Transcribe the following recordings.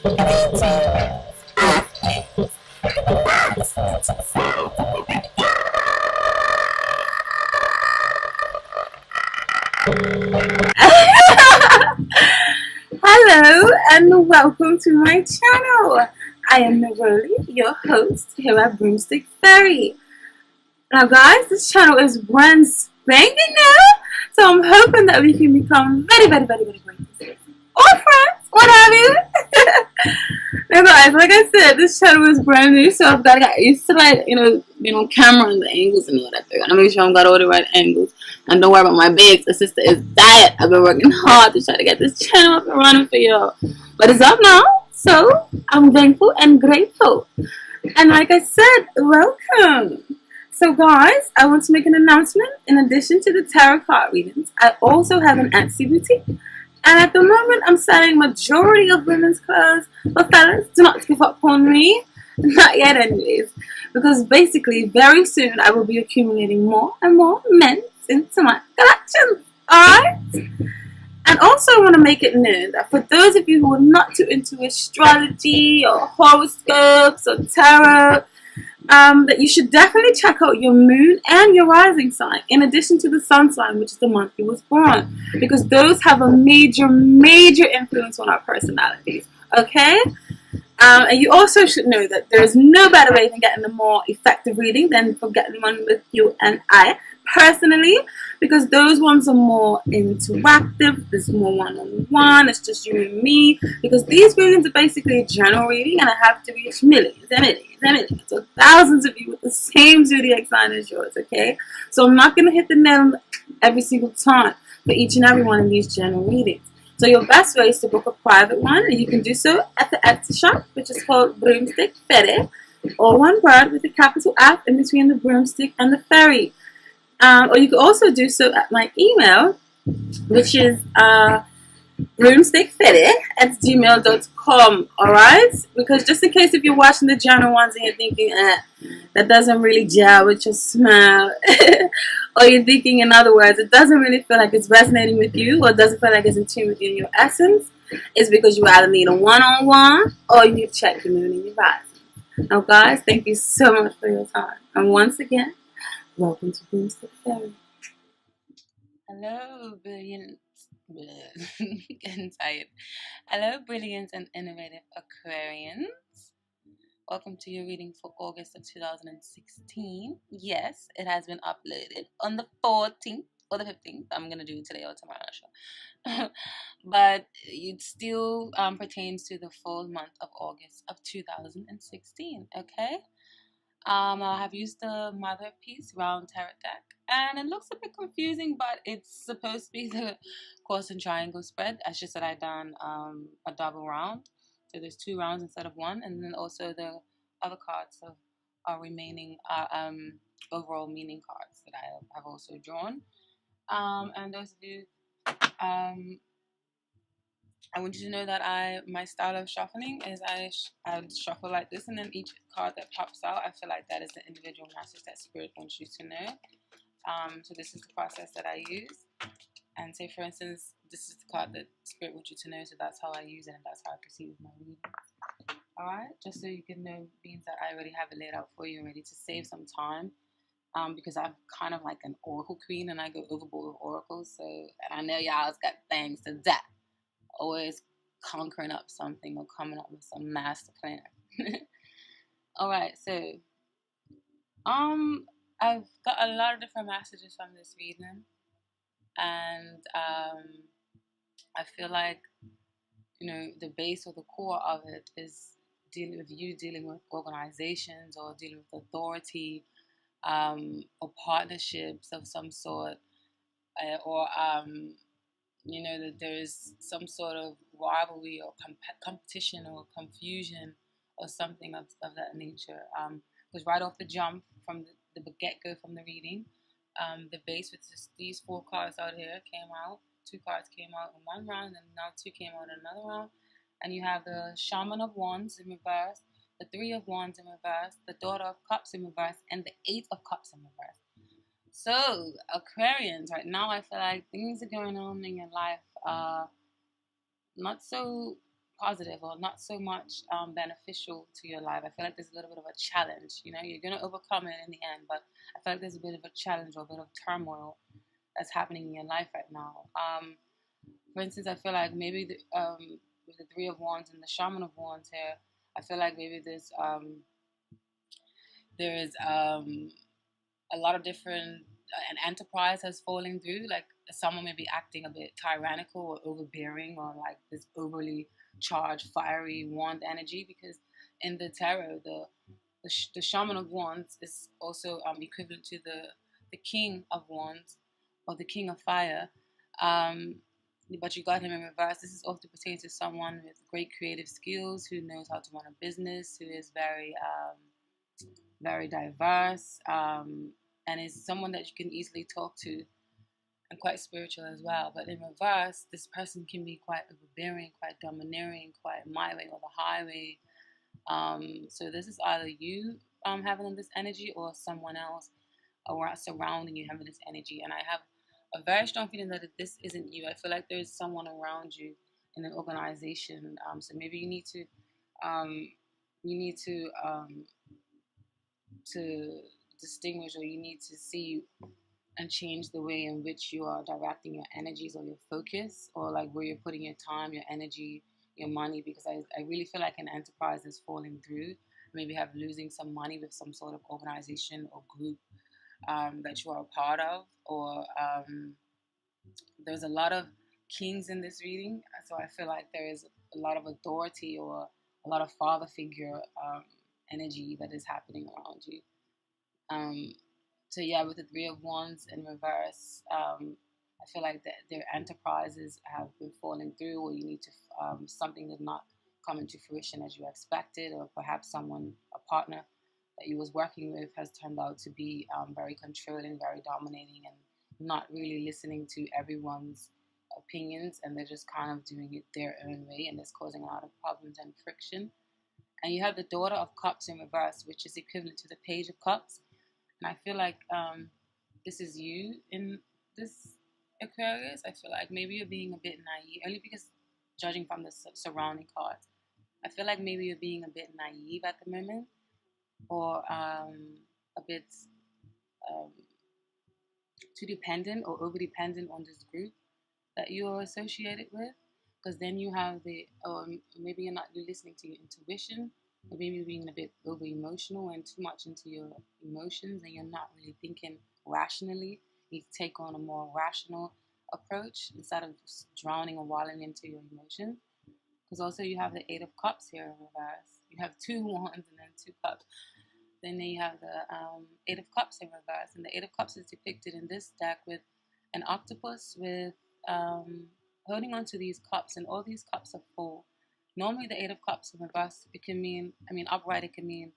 Hello and welcome to my channel. I am Neroli, your host here at Broomstick Fairy. Now guys, this channel is brand spanking new, so I'm hoping that we can become very great or friends, what have you. Now guys, like I said, this channel is brand new, so I've got to get used to like, camera and the angles and all that. I gotta make sure I've got all the right angles. And don't worry about my babes, the sister is diet. I've been working hard to try to get this channel up and running for y'all. But it's up now, so I'm thankful and grateful. And like I said, welcome. So guys, I want to make an announcement. In addition to the tarot card readings, I also have an Etsy boutique. And at the moment, I'm selling majority of women's clothes. But fellas, do not give up on me. Not yet anyways. Because basically, very soon, I will be accumulating more and more men's into my collections. Alright? And also, I want to make it known that for those of you who are not too into astrology or horoscopes or tarot, that you should definitely check out your moon and your rising sign, in addition to the sun sign, which is the month you was born, because those have a major influence on our personalities. Okay? And you also should know that there is no better way than getting a more effective reading than for getting one with you and I personally, because those ones are more interactive. There's more one-on-one. It's just you and me, because these readings are basically a general reading, and I have to reach millions and millions, so thousands of you with the same zodiac sign as yours. Okay, so I'm not going to hit the nail every single time for each and every one of these general readings. So your best way is to book a private one, and you can do so at the Etsy shop, which is called Broomstick Fairy, or one word with a capital F in between the broomstick and the fairy. Or you can also do so at my email, which is broomstickfairy@gmail.com. Alright? Because just in case if you're watching the general ones and you're thinking, that doesn't really gel with your smile, or you're thinking, in other words, it doesn't really feel like it's resonating with you, or it doesn't feel like it's in tune with you in your essence, it's because you either need a one-on-one or you need to check your moon and your rising. Now guys, thank you so much for your time. And once again, welcome to Broomstick Fairy. Hello, brilliant. Getting tired. Hello, brilliant and innovative Aquarians. Welcome to your reading for August of 2016. Yes, it has been uploaded on the 14th or the 15th. I'm going to do it today or tomorrow, not sure. But it still pertains to the full month of August of 2016, okay? I have used the Mother Piece round tarot deck, and it looks a bit confusing, but it's supposed to be the cross and triangle spread. It's just that I done a double round, so there's 2 rounds instead of 1, and then also the other cards of our remaining overall meaning cards that I have also drawn. And those of you, I want you to know that my style of shuffling is I shuffle like this, and then each card that pops out, I feel like that is the individual message that Spirit wants you to know. So this is the process that I use. And say, for instance, this is the card that Spirit wants you to know, so that's how I use it, and that's how I proceed with my reading. Alright, just so you can know, means that I already have it laid out for you, ready to save some time. Because I'm kind of like an oracle queen, and I go overboard with oracles, so, and I know y'all's got things to do. Always conquering up something or coming up with some master plan. Alright, so I've got a lot of different messages from this reading, and I feel like, the base or the core of it is dealing with organizations or dealing with authority, or partnerships of some sort, or that there is some sort of rivalry or competition or confusion or something of that nature. Because right off the jump, from the get-go from the reading, the base with just these 4 cards out here came out. 2 cards came out in one round, and now 2 came out in another round. And you have the Shaman of Wands in reverse, the 3 of Wands in reverse, the Daughter of Cups in reverse, and the 8 of Cups in reverse. So, Aquarians, right now I feel like things are going on in your life not so positive or not so much beneficial to your life. I feel like there's a little bit of a challenge. You know, you're going to overcome it in the end, but I feel like there's a bit of a challenge or a bit of turmoil that's happening in your life right now. For instance, I feel like maybe with the Three of Wands and the Shaman of Wands here, I feel like maybe there is a lot of different an enterprise has fallen through. Like someone may be acting a bit tyrannical or overbearing or like this overly charged, fiery wand energy. Because in the tarot, the Shaman of Wands is also equivalent to the King of Wands or the King of Fire. Um, but you got him in reverse. This is often pertaining to someone with great creative skills who knows how to run a business, who is very diverse, and is someone that you can easily talk to and quite spiritual as well. But in reverse, this person can be quite overbearing, quite domineering, quite my way or the highway. So this is either you having this energy or someone else around surrounding you having this energy. And I have a very strong feeling that this isn't you. I feel like there's someone around you in an organization. So maybe um, you need to distinguish, or you need to see and change the way in which you are directing your energies or your focus, or like where you're putting your time, your energy, your money. Because I really feel like an enterprise is falling through. Maybe have losing some money with some sort of organization or group that you are a part of, or there's a lot of kings in this reading. So I feel like there is a lot of authority or a lot of father figure energy that is happening around you. Um, so yeah, with the Three of Wands in reverse, I feel like that their enterprises have been falling through, or you need to something did not come into fruition as you expected, or perhaps someone, a partner that you was working with, has turned out to be very controlling, very dominating, and not really listening to everyone's opinions, and they're just kind of doing it their own way, and it's causing a lot of problems and friction. And you have the Daughter of Cups in reverse, which is equivalent to the Page of Cups. And I feel like this is you in this Aquarius. I feel like maybe you're being a bit naive, only because judging from the surrounding cards, I feel like maybe you're being a bit naive at the moment, or a bit um, too dependent or over dependent on this group that you're associated with. Because then you have maybe you're not listening to your intuition, or maybe you're being a bit over emotional and too much into your emotions, and you're not really thinking rationally. You take on a more rational approach instead of just drowning or wallowing into your emotions. Because also you have the Eight of Cups here in reverse. You have two wands and then two cups. Then you have the Eight of Cups in reverse, and the Eight of Cups is depicted in this deck with an octopus with holding on to these cups, and all these cups are full. Normally, the Eight of Cups in reverse, it can mean, upright, it can mean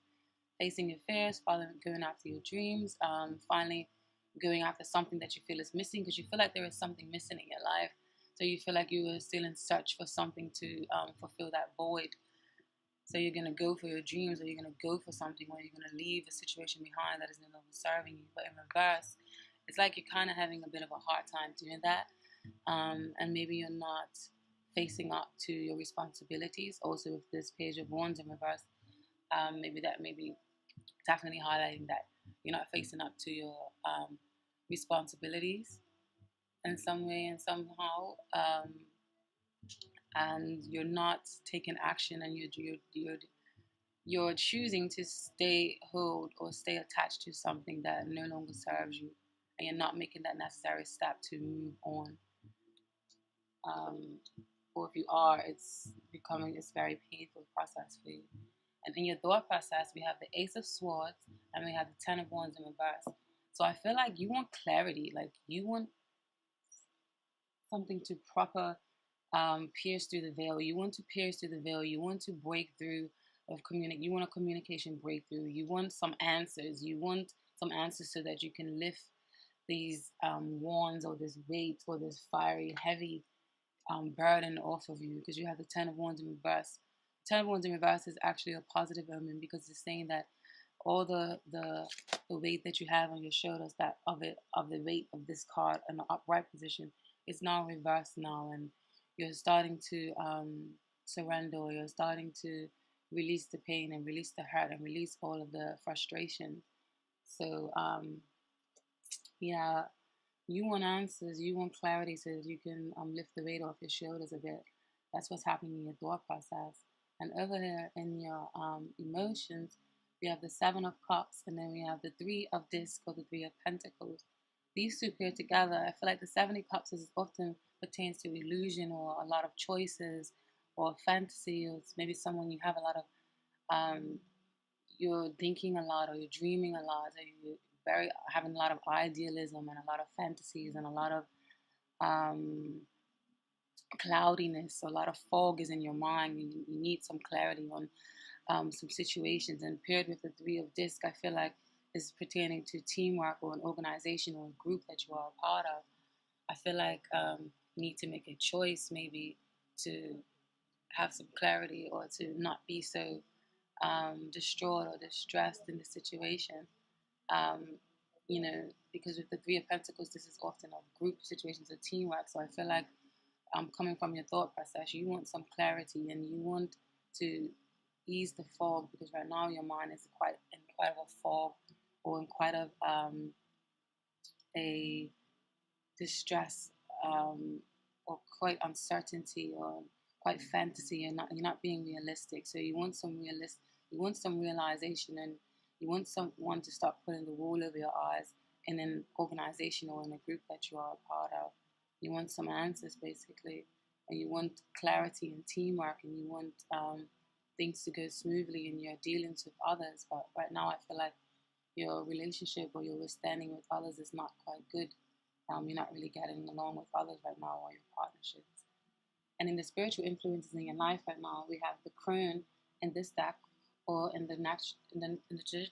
facing your fears, following, going after your dreams, finally going after something that you feel is missing, because you feel like there is something missing in your life. So you feel like you are still in search for something to fulfill that void. So you're going to go for your dreams, or you're going to go for something, or you're going to leave a situation behind that is no longer serving you. But in reverse, it's like you're kind of having a bit of a hard time doing that. And maybe you're not facing up to your responsibilities. Also, with this Page of Wands in reverse, maybe definitely highlighting that you're not facing up to your responsibilities in some way and somehow, and you're not taking action, and you're choosing to hold or stay attached to something that no longer serves you, and you're not making that necessary step to move on. Or if you are, it's becoming this very painful process for you. And in your thought process, we have the Ace of Swords and we have the Ten of Wands in reverse. So I feel like you want clarity, like you want something to proper pierce through the veil. You want to pierce through the veil. You want to break through of communicate. You want a communication breakthrough. You want some answers. You want some answers so that you can lift these wands or this weight or this fiery, heavy burden off of you, because you have the Ten of Wands in reverse. The Ten of Wands in reverse is actually a positive omen, because it's saying that all the weight that you have on your shoulders, that of the weight of this card in the upright position, is now reversed now, and you're starting to surrender, or you're starting to release the pain and release the hurt and release all of the frustration. So yeah, you want answers, you want clarity so that you can lift the weight off your shoulders a bit. That's what's happening in your thought process. And over here in your emotions, we have the Seven of Cups, and then we have the Three of Discs or the Three of Pentacles. These two pair together, I feel like the Seven of Cups is often pertains to illusion or a lot of choices or fantasy, or it's maybe someone you have a lot of um, you're thinking a lot, or you're dreaming a lot, or you're very having a lot of idealism and a lot of fantasies and a lot of um, cloudiness. A lot of fog is in your mind. You need some clarity on some situations. And paired with the Three of Disc, I feel like is pertaining to teamwork or an organization or a group that you are a part of. I feel like you need to make a choice, maybe to have some clarity or to not be so distraught or distressed in the situation. Um, because with the Three of Pentacles, this is often a group situation, a teamwork. So I feel like coming from your thought process, you want some clarity and you want to ease the fog, because right now your mind is quite in quite of a fog or in quite of a distress, or quite uncertainty or quite fantasy. You're not being realistic. So you want some you want some realization, and you want someone to stop putting the wool over your eyes in an organization or in a group that you are a part of. You want some answers basically, and you want clarity and teamwork, and you want things to go smoothly in your dealings with others. But right now I feel like your relationship or your understanding with others is not quite good. You're not really getting along with others right now, or your partnerships. And in the spiritual influences in your life right now, we have the crone in this deck, or in the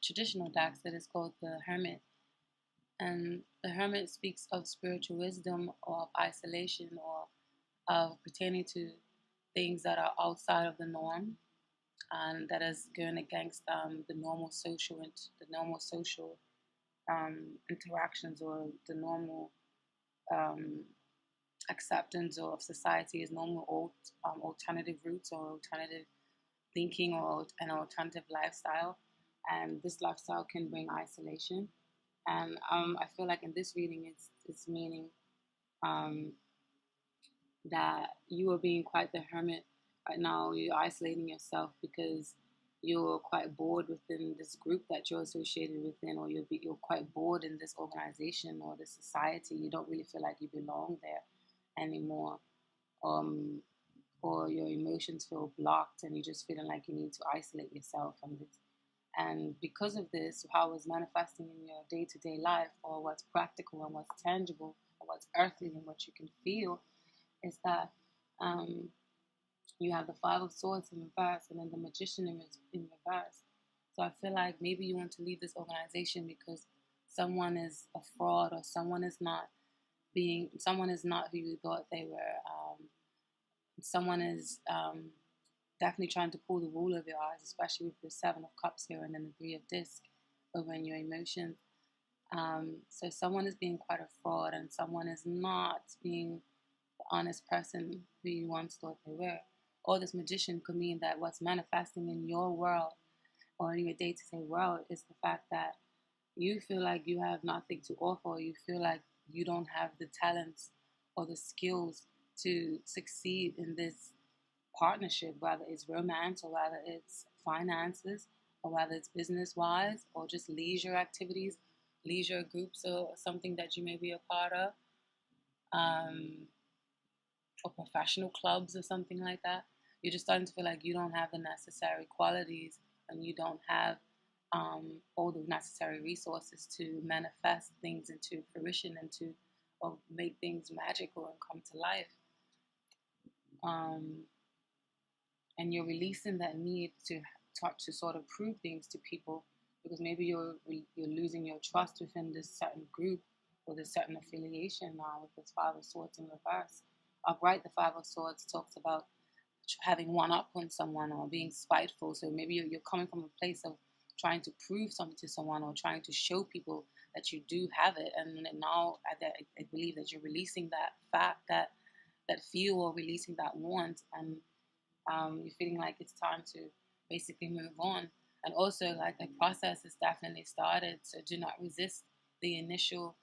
traditional decks, that is called the Hermit. And the Hermit speaks of spiritual wisdom or of isolation or of pertaining to things that are outside of the norm, and that is going against the normal social interactions, or the normal um, acceptance of society as normal alternative routes or alternative thinking or an alternative lifestyle. And this lifestyle can bring isolation. And I feel like in this reading, it's meaning um, that you are being quite the hermit right now. You're isolating yourself because you're quite bored within this group that you're associated within, or you're quite bored in this organization or this society. You don't really feel like you belong there anymore, um, or your emotions feel blocked, and you're just feeling like you need to isolate yourself from this. And because of this, how it's manifesting in your day-to-day life, or what's practical and what's tangible, or what's earthly and what you can feel, is that um, you have the Five of Swords in reverse, and then the Magician in reverse. So I feel like maybe you want to leave this organization because someone is a fraud, or someone is not who you thought they were. Someone is definitely trying to pull the wool over your eyes, especially with the Seven of Cups here and then the Three of Discs over in your emotions. So someone is being quite a fraud, and someone is not being the honest person who you once thought they were. Or this Magician could mean that what's manifesting in your world or in your day-to-day world is the fact that you feel like you have nothing to offer. You feel like you don't have the talents or the skills to succeed in this partnership, whether it's romance or whether it's finances or whether it's business wise or just leisure activities, leisure groups, or something that you may be a part of, um, or professional clubs or something like that. You're just starting to feel like you don't have the necessary qualities, and you don't have all the necessary resources to manifest things into fruition and to or make things magical and come to life. Um, and you're releasing that need to start to sort of prove things to people, because maybe you're losing your trust within this certain group or this certain affiliation now with this Five of Swords in reverse. Upright, the Five of Swords talks about having one up on someone or being spiteful. So maybe you're coming from a place of trying to prove something to someone or trying to show people that you do have it. And now I believe that you're releasing that fact, that feel, or releasing that want, and You're feeling like it's time to basically move on. And also, like, the process has definitely started. So do not resist the initial,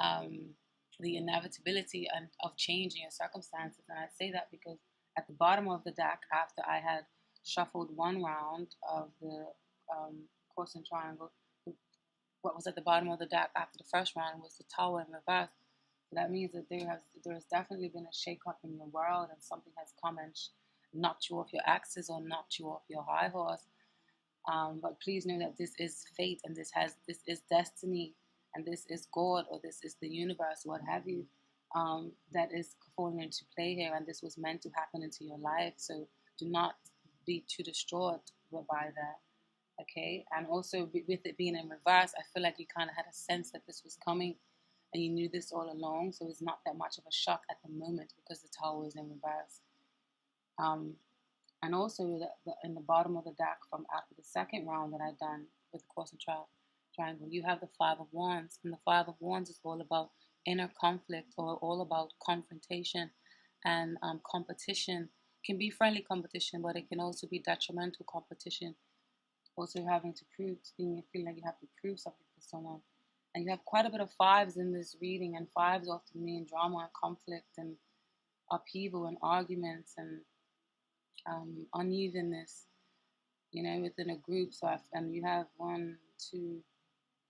um, the inevitability and of changing your circumstances. And I say that because at the bottom of the deck, after I had shuffled one round of the course and triangle, what was at the bottom of the deck after the first round was the Tower in reverse. So that means that there has definitely been a shake-up in your world, and something has come and knocked you off your axis or knocked you off your high horse. But please know that this is fate, and this is destiny, and this is God, or this is the universe, what have you, that is falling into play here, and this was meant to happen into your life. So do not be too distraught by that. Okay, and also with it being in reverse, I feel like you kind of had a sense that this was coming, and you knew this all along. So it's not that much of a shock at the moment because the Tower is in reverse. Um, and also in the bottom of the deck from after the second round that I've done with the course and triangle, you have the Five of Wands, and the Five of Wands is all about inner conflict, or all about confrontation and competition. It can be friendly competition, but it can also be detrimental competition. Also having to prove, feeling like you have to prove something to someone. And you have quite a bit of fives in this reading, and fives often mean drama and conflict and upheaval and arguments and unevenness, within a group. And you have one, two,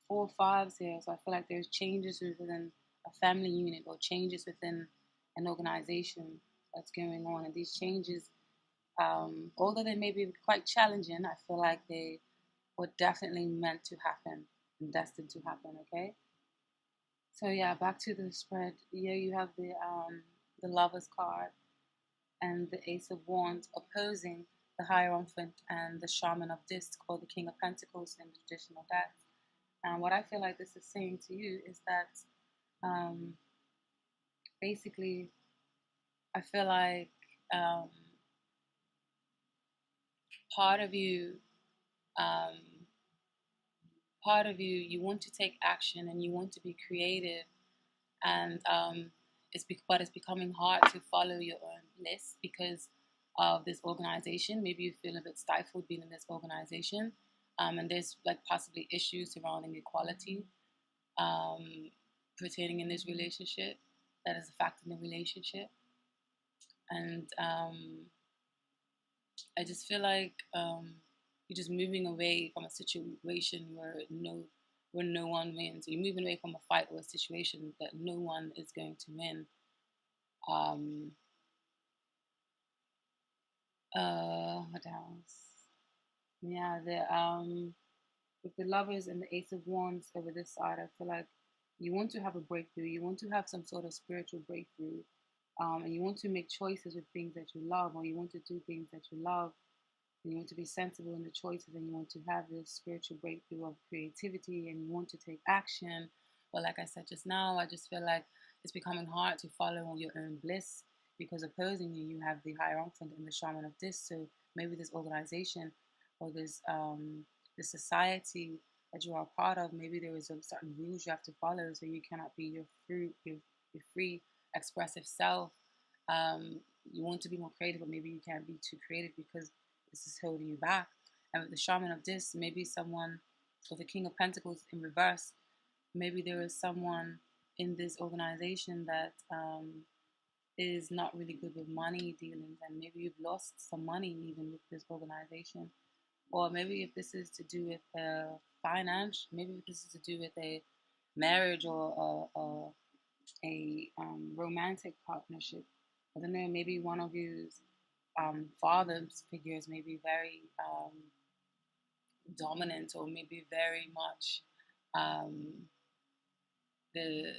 four fives here. So I feel like there's changes within a family unit, or changes within an organization that's going on. And these changes, although they may be quite challenging, I feel like they were definitely meant to happen and destined to happen. Okay. So yeah, back to the spread. Here you have the Lovers card and the Ace of Wands opposing the Hierophant and the Shaman of Disc, called the King of Pentacles in the traditional deck. And what I feel like this is saying to you is that um, basically, I feel like um, part of you, um, you want to take action and you want to be creative, and but it's becoming hard to follow your own bliss because of this organization. Maybe you feel a bit stifled being in this organization, and there's like possibly issues surrounding equality pertaining in this relationship that is affecting the relationship. And I just feel like you're just moving away from a situation where no one wins. You're moving away from a fight or a situation that no one is going to win. Um, what else? Yeah, with the Lovers and the Ace of Wands over this side, I feel like you want to have a breakthrough. You want to have some sort of spiritual breakthrough, and you want to make choices with things that you love, or you want to do things that you love. And you want to be sensible in the choices, and you want to have this spiritual breakthrough of creativity, and you want to take action. But like I said just now, I just feel like it's becoming hard to follow your own bliss because opposing you, you have the Hierophant and the Shaman of This. So maybe this organization or this society that you are a part of, maybe there is a certain rules you have to follow, so you cannot be your free expressive self. You want to be more creative, but maybe you can't be too creative because this is holding you back. And with the Shaman of This, maybe someone, with the King of Pentacles in reverse, maybe there is someone in this organization that is not really good with money dealings, and maybe you've lost some money even with this organization. Or maybe if this is to do with finance, maybe if this is to do with a marriage or a romantic partnership. I don't know, maybe one of you's father's figures may be very dominant, or maybe very much um, their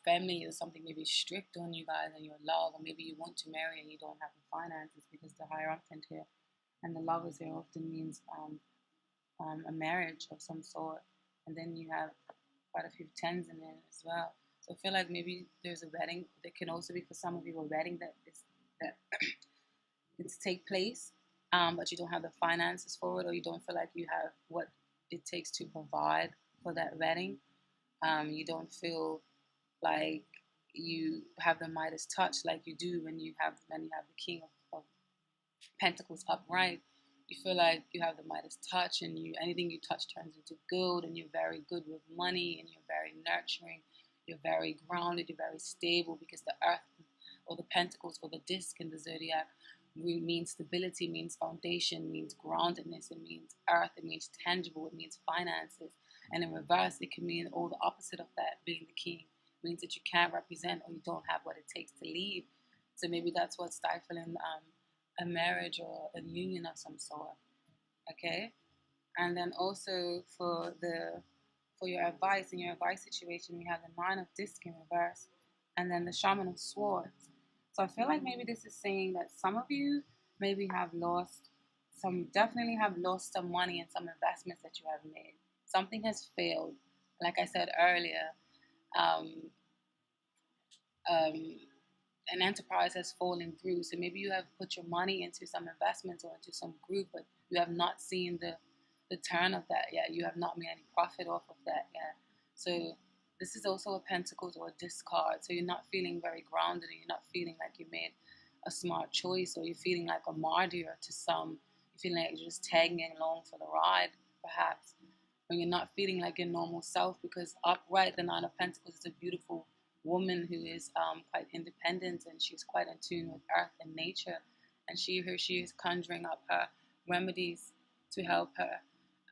family or something maybe strict on you guys and your love, or maybe you want to marry and you don't have the finances because the Hierophant here and the Lovers here often means a marriage of some sort, and then you have quite a few tens in there as well. So I feel like maybe there's a wedding. There can also be for some of you a wedding that it's take place, but you don't have the finances for it, or you don't feel like you have what it takes to provide for that wedding. You don't feel like you have the Midas touch like you do when you have the King of Pentacles upright, you feel like you have the Midas touch, and anything you touch turns into gold, and you're very good with money, and you're very nurturing, you're very grounded, you're very stable, because the earth or the pentacles or the disc in the zodiac means stability, means foundation, means groundedness, it means earth, it means tangible, it means finances. And in reverse, it can mean all the opposite of that, being the king. It means that you can't represent, or you don't have what it takes to lead. So maybe that's what's stifling a marriage or a union of some sort. Okay? And then also for your advice, in your advice situation, we have the Nine of Disc in reverse, and then the Shaman of Swords. So I feel like maybe this is saying that some of you maybe have definitely have lost some money in some investments that you have made. Something has failed. Like I said earlier, um, um, an enterprise has fallen through. So maybe you have put your money into some investments or into some group, but you have not seen the turn of that yet. You have not made any profit off of that yet. So this is also a Pentacles or a discard. So you're not feeling very grounded, and you're not feeling like you made a smart choice, or you're feeling like a martyr to some. You're feeling like you're just tagging along for the ride, perhaps, when you're not feeling like your normal self. Because upright, the Nine of Pentacles is a beautiful woman who is quite independent, and she's quite in tune with earth and nature, and she is conjuring up her remedies to help her,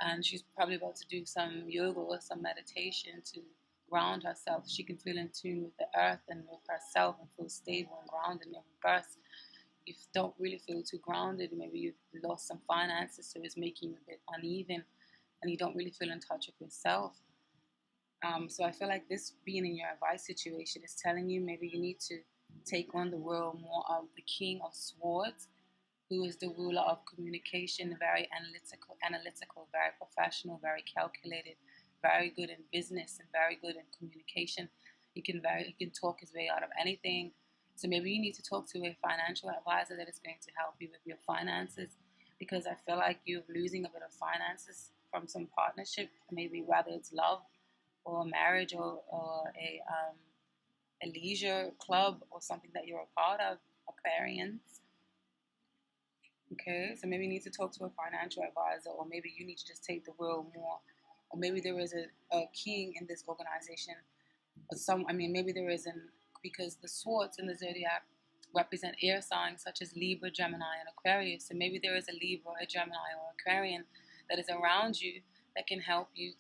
and she's probably about to do some yoga or some meditation to ground herself. She can feel in tune with the earth and with herself and feel stable and grounded. In reverse, you don't really feel too grounded. Maybe you've lost some finances, so it's making you a bit uneven, and you don't really feel in touch with yourself. So I feel like this being in your advice situation is telling you maybe you need to take on the role more of the King of Swords, who is the ruler of communication, very analytical, very professional, very calculated, very good in business, and very good in communication. He can talk his way out of anything. So maybe you need to talk to a financial advisor that is going to help you with your finances, because I feel like you're losing a bit of finances from some partnership, maybe whether it's love or marriage, or a leisure club or something that you're a part of, Aquarians. Okay, so maybe you need to talk to a financial advisor, or maybe you need to just take the wheel more, or maybe there is a king in this organization, or maybe there isn't, because the swords in the zodiac represent air signs such as Libra, Gemini, and Aquarius. So maybe there is a Libra, a Gemini, or Aquarian that is around you that can help you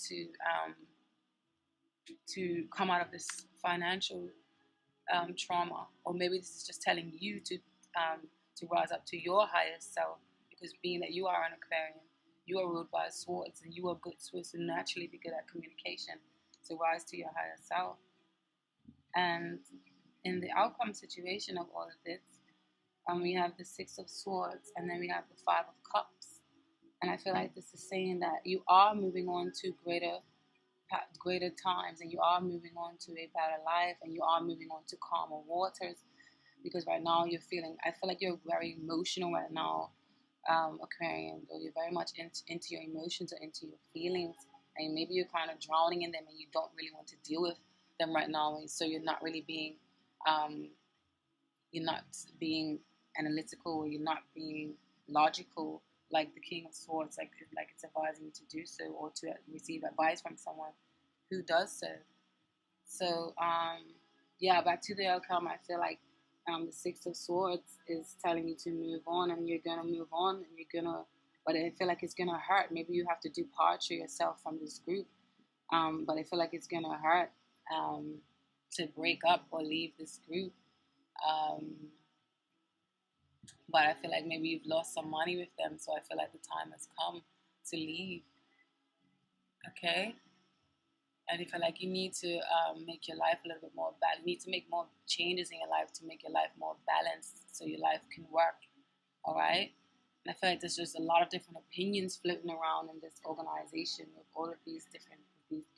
to come out of this financial trauma, or maybe this is just telling you to rise up to your highest self, because being that you are an Aquarian, you are ruled by swords, and you are good, supposed to naturally be good at communication. So rise to your higher self. And in the outcome situation of all of this, we have the Six of Swords, and then we have the Five of Cups. And I feel like this is saying that you are moving on to greater times, and you are moving on to a better life, and you are moving on to calmer waters, because right now I feel like you're very emotional right now, Aquarian, or you're very much into your emotions or into your feelings, and maybe you're kind of drowning in them, and you don't really want to deal with them right now, and so you're not really being analytical, or you're not being logical, like the King of Swords, like it's advising you to do so, or to receive advice from someone who does so. So yeah, back to the outcome. I feel like the Six of Swords is telling you to move on, and you're gonna move on, and but I feel like it's gonna hurt. Maybe you have to departure yourself from this group, but I feel like it's gonna hurt to break up or leave this group. But I feel like maybe you've lost some money with them, so I feel like the time has come to leave. Okay? And I feel like you need to make your life a little bit more balanced. You need to make more changes in your life to make your life more balanced, so your life can work. All right? And I feel like there's just a lot of different opinions floating around in this organization with all of these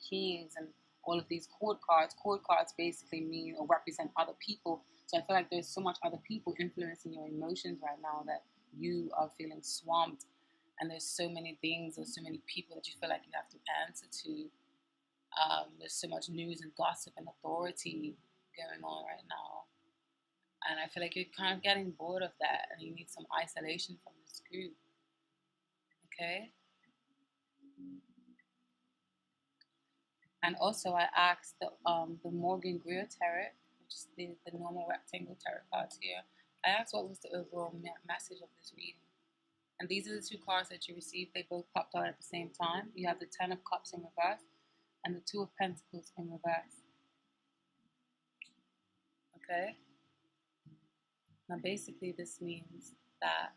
kings and all of these court cards. Court cards basically mean or represent other people. So I feel like there's so much other people influencing your emotions right now that you are feeling swamped. And there's so many things, or so many people that you feel like you have to answer to. There's so much news and gossip and authority going on right now. And I feel like you're kind of getting bored of that and you need some isolation from this group. Okay? And also I asked the Morgan Greer Tarot, which is the normal rectangle tarot cards here. I asked what was the overall message of this reading. And these are the two cards that you received. They both popped out at the same time. You have the Ten of Cups in reverse and the Two of Pentacles in reverse. Okay? Now basically this means that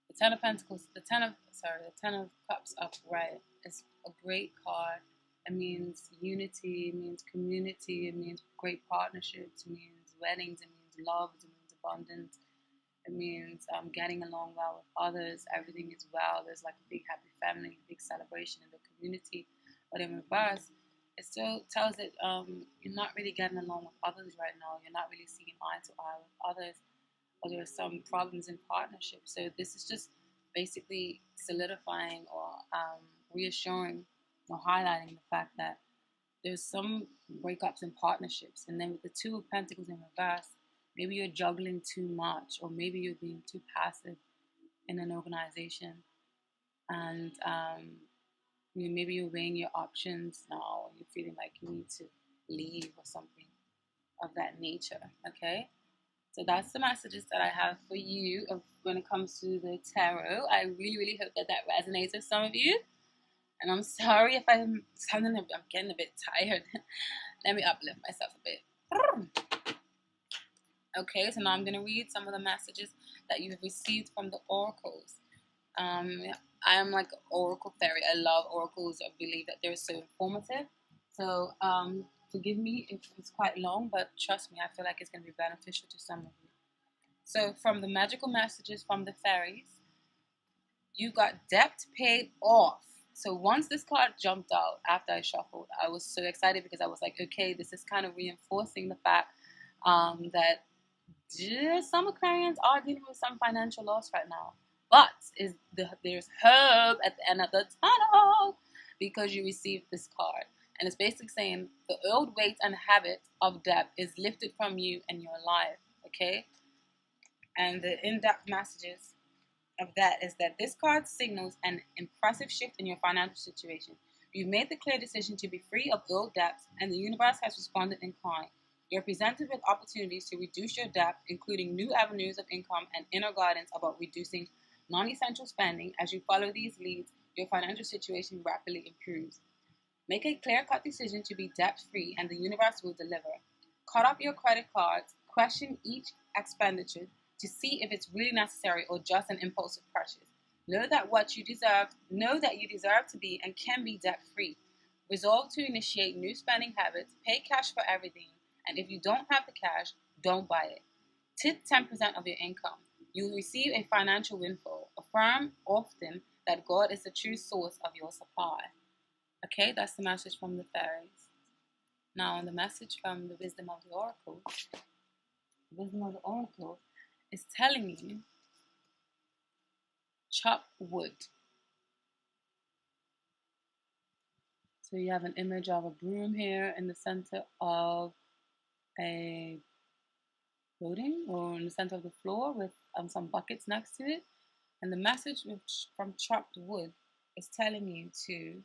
the Ten of Pentacles, the Ten of Cups upright is a great card. It means unity, it means community, it means great partnerships, it means weddings, it means love, it means abundance, it means getting along well with others, everything is well, there's like a big happy family, big celebration in the community. But in reverse, it still tells that you're not really getting along with others right now, you're not really seeing eye to eye with others, or there are some problems in partnership. So this is just basically solidifying or reassuring or highlighting the fact that there's some breakups in partnerships. And then with the Two of Pentacles in reverse, maybe you're juggling too much, or maybe you're being too passive in an organization. And maybe you're weighing your options now, and you're feeling like you need to leave or something of that nature. Okay? So that's the messages that I have for you when it comes to the tarot. I really, really hope that resonates with some of you. And I'm sorry if I'm getting a bit tired. Let me uplift myself a bit. Okay, so now I'm going to read some of the messages that you have received from the oracles. I am like an oracle fairy. I love oracles. I believe that they're so informative. So forgive me if it's quite long, but trust me, I feel like it's going to be beneficial to some of you. So from the magical messages from the fairies, you got debt paid off. So once this card jumped out after I shuffled, I was so excited because I was like, okay, this is kind of reinforcing the fact that some Aquarians are dealing with some financial loss right now. But there's hope at the end of the tunnel because you received this card. And it's basically saying the old weight and habit of debt is lifted from you and your life, okay? And the in-depth messages of that is that this card signals an impressive shift in your financial situation. You've made the clear decision to be free of old debts, and the universe has responded in kind. You're presented with opportunities to reduce your debt, including new avenues of income and inner guidance about reducing non-essential spending. As you follow these leads, your financial situation rapidly improves. Make a clear-cut decision to be debt-free, and the universe will deliver. Cut up your credit cards. Question each expenditure to see if it's really necessary or just an impulsive purchase. Know that you deserve to be and can be debt-free. Resolve to initiate new spending habits. Pay cash for everything, and if you don't have the cash, don't buy it. Tip 10% of your income. You will receive a financial windfall. Affirm often that God is the true source of your supply. Okay, that's the message from the fairies. Now, the message from the wisdom of the oracle. The wisdom of the oracle is telling you, chop wood. So you have an image of a broom here in the center of a building, or in the center of the floor with some buckets next to it. And the message from chopped wood is telling you to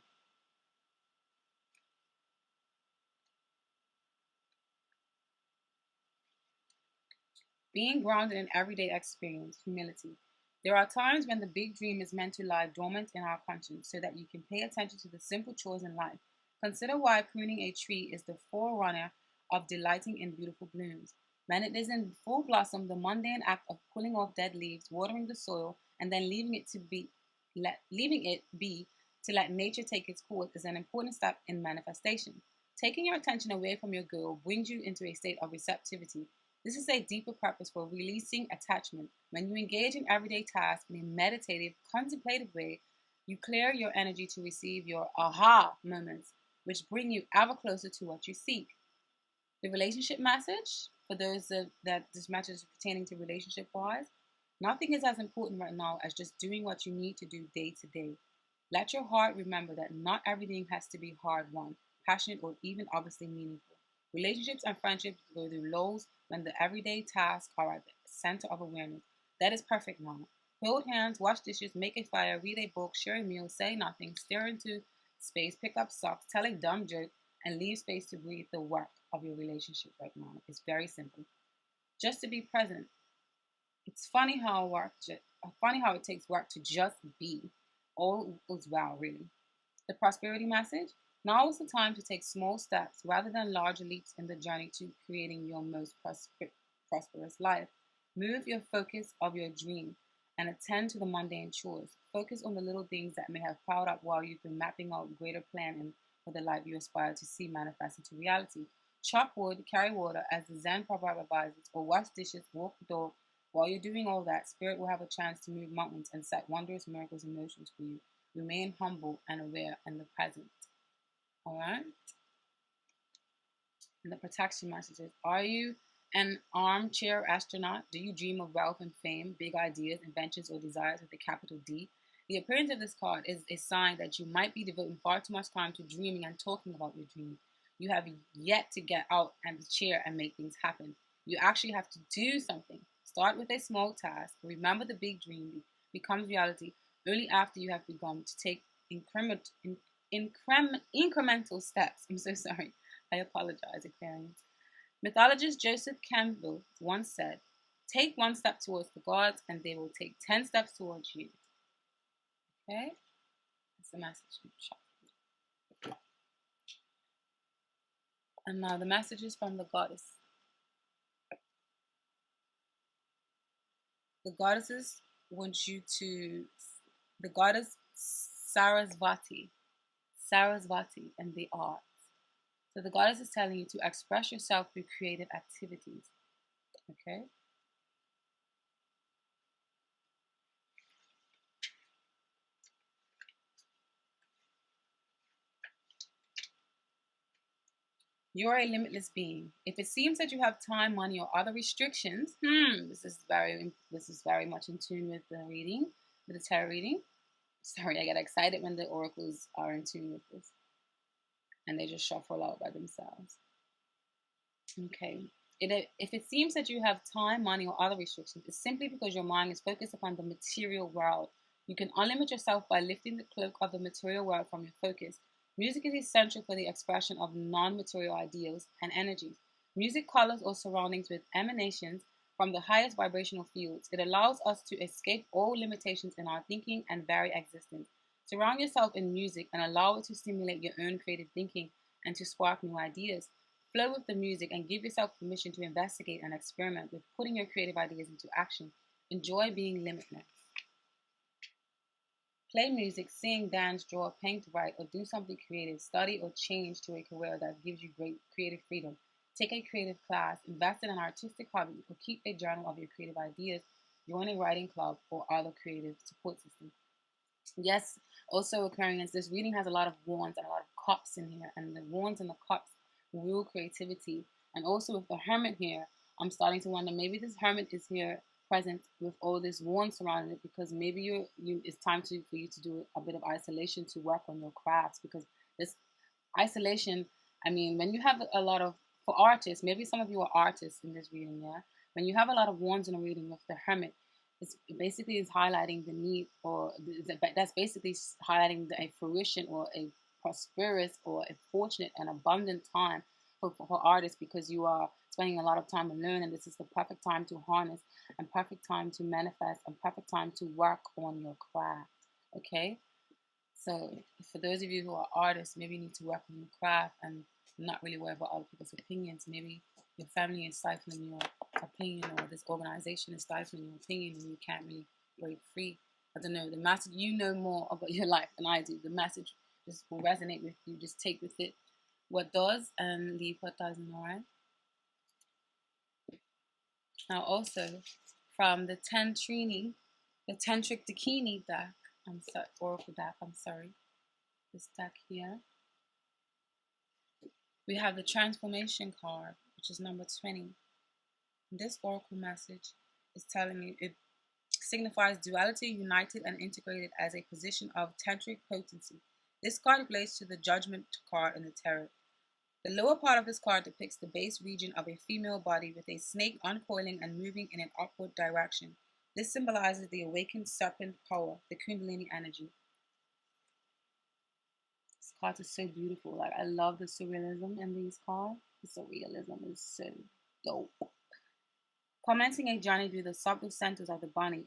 being grounded in everyday experience, humility. There are times when the big dream is meant to lie dormant in our conscience so that you can pay attention to the simple chores in life. Consider why pruning a tree is the forerunner of delighting in beautiful blooms. When it is in full blossom, the mundane act of pulling off dead leaves, watering the soil, and then leaving it be to let nature take its course is an important step in manifestation. Taking your attention away from your goal brings you into a state of receptivity. This is a deeper purpose for releasing attachment. When you engage in everyday tasks in a meditative, contemplative way, you clear your energy to receive your aha moments, which bring you ever closer to what you seek. The relationship message, for those that this message is pertaining to relationship-wise, nothing is as important right now as just doing what you need to do day to day. Let your heart remember that not everything has to be hard-won, passionate, or even obviously meaningful. Relationships and friendships go through lows, when the everyday tasks are at the center of awareness. That is perfect, Mama. Hold hands, wash dishes, make a fire, read a book, share a meal, say nothing, stare into space, pick up socks, tell a dumb joke, and leave space to breathe the work of your relationship right now. It's very simple. Just to be present. It's funny how it takes work to just be. All is well, really. The prosperity message. Now is the time to take small steps rather than large leaps in the journey to creating your most prosperous life. Move your focus of your dream and attend to the mundane chores. Focus on the little things that may have piled up while you've been mapping out a greater plan for the life you aspire to see manifest into reality. Chop wood, carry water, as the Zen proverb advises, or wash dishes, walk the dog. While you're doing all that, Spirit will have a chance to move mountains and set wondrous miracles in motion for you. Remain humble and aware in the present. All right? And the protection messages. Are you an armchair astronaut? Do you dream of wealth and fame, big ideas, inventions, or desires with a capital D? The appearance of this card is a sign that you might be devoting far too much time to dreaming and talking about your dreams. You have yet to get out and the chair and make things happen. You actually have to do something. Start with a small task. Remember, the big dream becomes reality only after you have begun to take incremental steps. I'm so sorry. I apologize, Aquarius. Mythologist Joseph Campbell once said, "Take one step towards the gods, and they will take 10 steps towards you." Okay? That's the message. And now the messages from the goddess. The goddesses want you to, the goddess Sarasvati, and the arts. So the goddess is telling you to express yourself through creative activities. Okay? You are a limitless being. If it seems that you have time, money, or other restrictions, this is very much in tune with the reading, with the tarot reading. Sorry, I get excited when the oracles are in tune with this, and they just shuffle out by themselves. Okay. If it seems that you have time, money, or other restrictions, it's simply because your mind is focused upon the material world. You can unlimit yourself by lifting the cloak of the material world from your focus. Music is essential for the expression of non-material ideals and energies. Music colors or surroundings with emanations from the highest vibrational fields. It allows us to escape all limitations in our thinking and vary existence. Surround yourself in music and allow it to stimulate your own creative thinking and to spark new ideas. Flow with the music and give yourself permission to investigate and experiment with putting your creative ideas into action. Enjoy being limitless. Play music, sing, dance, draw, paint, write, or do something creative. Study or change to a career that gives you great creative freedom. Take a creative class, invest in an artistic hobby, or keep a journal of your creative ideas. Join a writing club or other creative support system. Yes, also occurring is this reading has a lot of wands and a lot of cups in here, and the wands and the cups rule creativity. And also with the hermit here, I'm starting to wonder maybe this hermit is here present with all this wand surrounding it because maybe it's time for you to do a bit of isolation to work on your crafts because this isolation, I mean, when you have a lot of, for artists, maybe some of you are artists in this reading, yeah? When you have a lot of wands in a reading with the hermit, it basically is highlighting the need, or that's basically highlighting a fruition or a prosperous or a fortunate and abundant time for artists because you are spending a lot of time alone, and this is the perfect time to harness and perfect time to manifest and perfect time to work on your craft. Okay, so for those of you who are artists, maybe you need to work on your craft and not really worry about other people's opinions. Maybe your family is stifling your opinion, or this organization is stifling your opinion, and you can't really break free. I don't know. The message, you know more about your life than I do. The message just will resonate with you. Just take with it what does and leave what doesn't. All right. Now, also from the Tantric Dakini deck. I'm sorry, Oracle deck. I'm sorry. This deck here. We have the Transformation card, which is number 20. This oracle message is telling you it signifies duality united and integrated as a position of tantric potency. This card relates to the Judgment card in the tarot. The lower part of this card depicts the base region of a female body with a snake uncoiling and moving in an upward direction. This symbolizes the awakened serpent power, the Kundalini energy. This card is so beautiful. Like, I love the surrealism in these cards. The surrealism is so dope. Commenting a journey through the subtle centers of the body,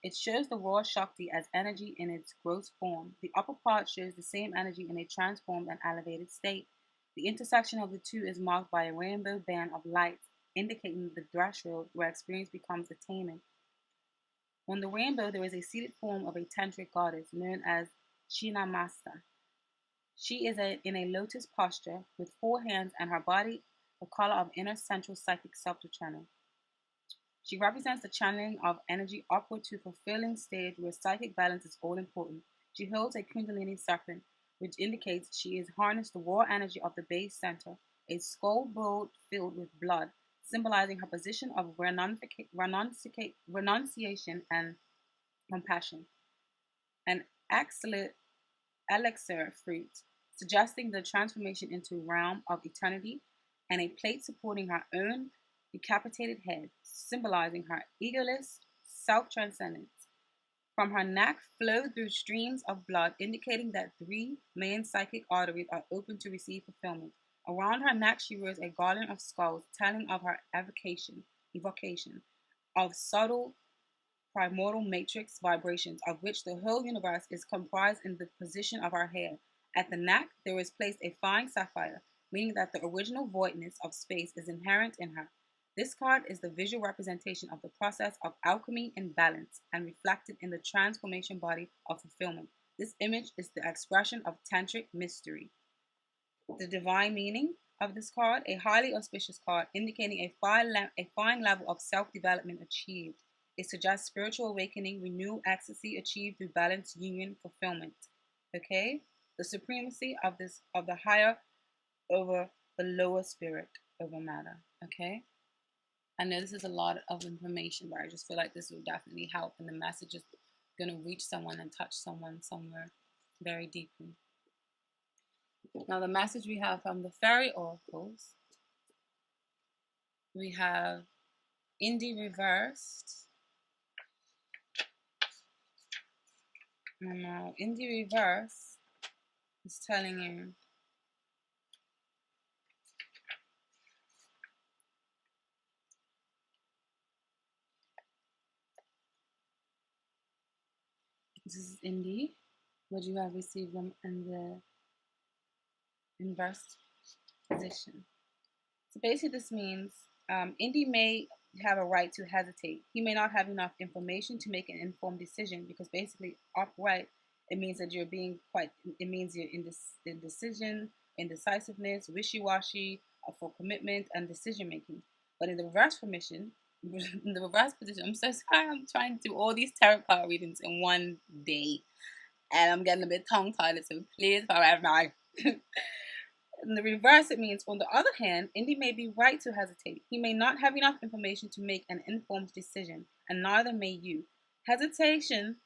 it shows the raw Shakti as energy in its gross form. The upper part shows the same energy in a transformed and elevated state. The intersection of the two is marked by a rainbow band of light, indicating the threshold where experience becomes attainment. On the rainbow, there is a seated form of a tantric goddess known as Shinamasta. She is in a lotus posture with 4 hands and her body the color of inner central psychic subtle channel. She represents the channeling of energy upward to a fulfilling stage where psychic balance is all important. She holds a Kundalini serpent, which indicates she has harnessed the raw energy of the base center, a skull bowl filled with blood, symbolizing her position of renunciation and compassion. An elixir fruit, suggesting the transformation into a realm of eternity, and a plate supporting her own decapitated head, symbolizing her egoless self-transcendence. From her neck flow through streams of blood, indicating that 3 main psychic arteries are open to receive fulfillment. Around her neck she wears a garland of skulls, telling of her evocation of subtle primordial matrix vibrations, of which the whole universe is comprised in the position of her hair. At the neck, there is placed a fine sapphire, meaning that the original voidness of space is inherent in her. This card is the visual representation of the process of alchemy and balance, and reflected in the transformation body of fulfillment. This image is the expression of tantric mystery. The divine meaning of this card, a highly auspicious card indicating a fine level of self-development achieved. It suggests spiritual awakening, renewal, ecstasy achieved through balance, union, fulfillment. Okay? The supremacy of the higher over the lower spirit over matter. Okay? I know this is a lot of information, but I just feel like this will definitely help, and the message is going to reach someone and touch someone somewhere very deeply. Now, the message we have from the fairy oracles, we have Indy reversed. And now, Indy reverse is telling you this is Indy. Would you have received them in the inverse position? So basically, this means Indy may have a right to hesitate. He may not have enough information to make an informed decision, because basically, upright, it means that you're being it means you're indecision, indecisiveness, wishy-washy for commitment and decision making. But in the reverse permission, in the reverse position, I'm so sorry, I'm trying to do all these tarot card readings in one day, and I'm getting a bit tongue-tied, so please forgive me. In the reverse, it means, on the other hand, Indy may be right to hesitate. He may not have enough information to make an informed decision, and neither may you. Hesitation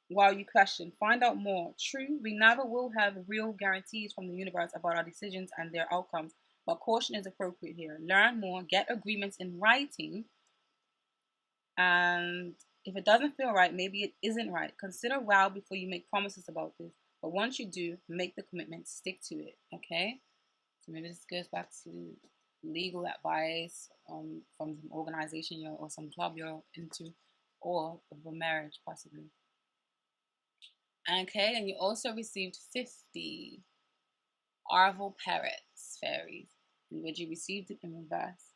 while you question. Find out more. True, we never will have real guarantees from the universe about our decisions and their outcomes, but caution is appropriate here. Learn more, get agreements in writing, and if it doesn't feel right, maybe it isn't right. Consider well before you make promises about this. But once you do, make the commitment, stick to it, okay? So maybe this goes back to legal advice from some organization or some club you're into, or of a marriage, possibly. Okay, and you also received 50 Arval parrots, fairies. Would you received it in reverse?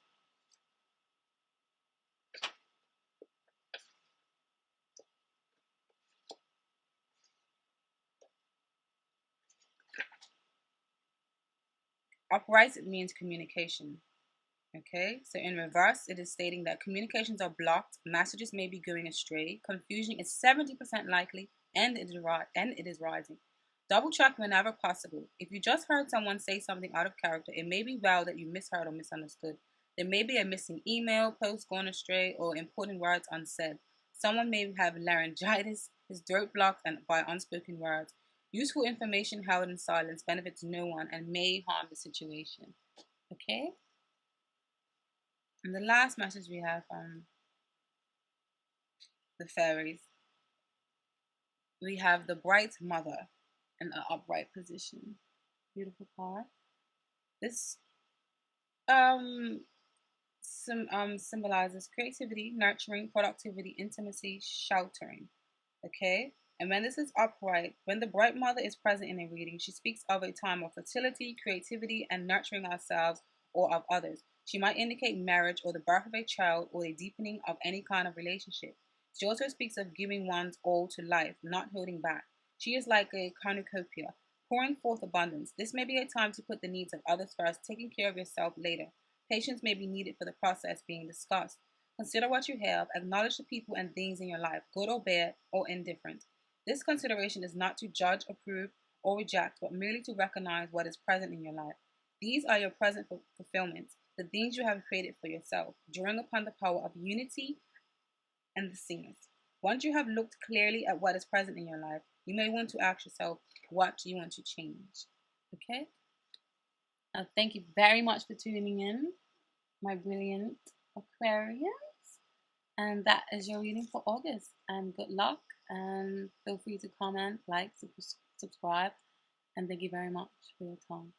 Upright, it means communication. Okay, so in reverse, it is stating that communications are blocked, messages may be going astray, confusion is 70% likely, and it is rising. Double check whenever possible. If you just heard someone say something out of character, it may be well that you misheard or misunderstood. There may be a missing email, post gone astray, or important words unsaid. Someone may have laryngitis, his throat blocked and by unspoken words. Useful information held in silence benefits no one and may harm the situation. Okay? And the last message we have from the fairies, we have the bright mother in an upright position. Beautiful card. This symbolizes creativity, nurturing, productivity, intimacy, sheltering. Okay? And when this is upright, when the bright mother is present in a reading, she speaks of a time of fertility, creativity, and nurturing ourselves or of others. She might indicate marriage or the birth of a child or a deepening of any kind of relationship. She also speaks of giving one's all to life, not holding back. She is like a cornucopia, pouring forth abundance. This may be a time to put the needs of others first, taking care of yourself later. Patience may be needed for the process being discussed. Consider what you have, acknowledge the people and things in your life, good or bad or indifferent. This consideration is not to judge, approve, or reject, but merely to recognize what is present in your life. These are your present fulfillments, the things you have created for yourself, drawing upon the power of unity and the singers. Once you have looked clearly at what is present in your life, you may want to ask yourself, what do you want to change? Okay? Thank you very much for tuning in, my brilliant Aquarius. And that is your reading for August. And good luck. And feel free to comment, like, subscribe. And thank you very much for your time.